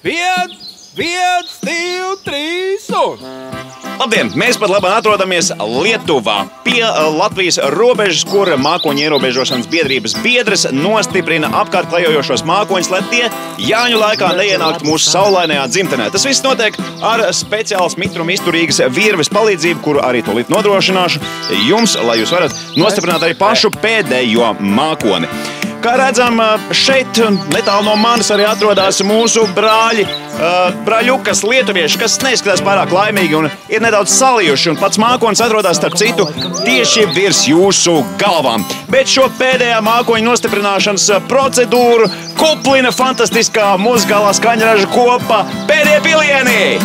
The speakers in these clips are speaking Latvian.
1, 2, 3 un... Labdien! Mēs pat labāk atrodamies Lietuvā pie Latvijas robežas, kur mākoņu ierobežošanas biedrības biedres nostiprina apkārt klejojošos mākoņus, lai tie Jāņu laikā neienāktu mūsu saulainajā dzimtenē. Tas viss notiek ar speciālas mitruma izturīgas virves palīdzību, kuru arī tūlīt nodrošināšu jums, lai jūs varat nostiprināt arī pašu pēdējo mākoni. Kā redzam, šeit netālu no manis arī atrodas mūsu brāļi, brāļukas lietuvieši, kas neizskatās pārāk laimīgi un ir nedaudz salijuši, un pats mākonis atrodas, starp citu, tieši virs jūsu galvām. Bet šo pēdējā mākoņa nostiprināšanas procedūru kuplina fantastiskā muzikālā skaņraža kopa Pēdējie pilieni!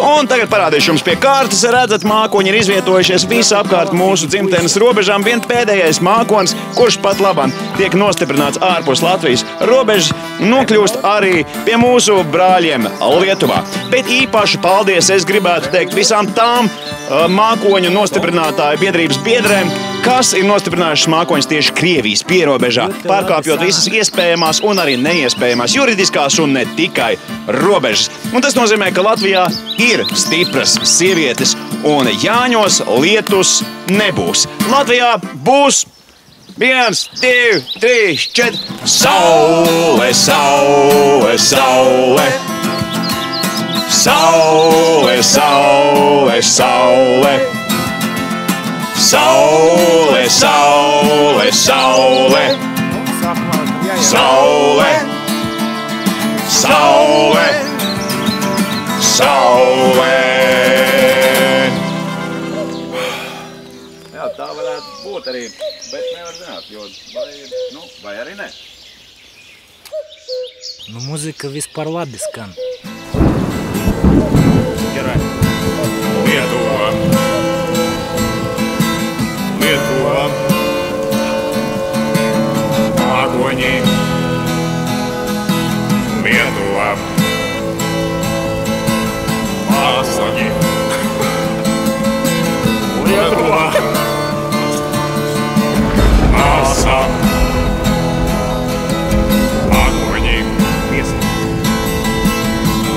Un tagad parādīšu jums pie kārtas. Redzat, mākoņi ir izvietojušies visapkārt mūsu dzimtenes robežām. Vien pēdējais mākonis, kurš pat labam tiek nostiprināts ārpus Latvijas robežas, nokļūst arī pie mūsu brāļiem Lietuvā. Bet īpaši paldies es gribētu teikt visām tām mākoņu nostiprinātāju biedrības biedrēm, kas ir nostiprinājušas mākoņus tieši Krievijas pierobežā, pārkāpjot visas iespējamās un arī neiespējamās juridiskās un ne tikai robežas. Un tas nozīmē, ka Latvijā ir stipras sievietes un Jāņos lietus nebūs. Latvijā būs 1, 2, 3, 4. Saule, saule, saule. Saule, saule, saule. Saule, saule, saule. Saule, saule, saule. Jā, tā varētu būt arī, bet nevar zināt, jo vai arī ne. Nu, muzika vispār labi skan. Lietuva. Lietuva. Mākoņi. Lietuva. Māsaņi. Lietuva. Māsa. Mākoņi.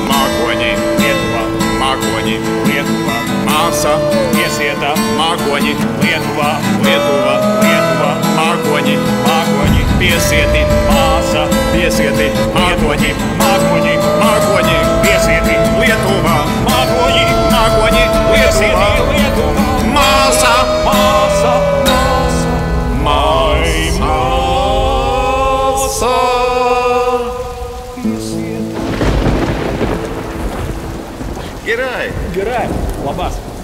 Mākoņi. Lietuva. Mākoņi. Lietuva. Māsa. Piesieta. Mākoņi. Lietuva. Lietuva. Lietuva. Mākoņi. Mākoņi. Piesieti. Māsa. Piesieti. Mākoņi. Mākoņi. Mākoņi. Piesieti. Lietuva. Mākoņi. Mākoņi. Piesieti. Lietuva. Māsa. Māsa. Māsa. Māsa. Gerai. Gerai. Labas.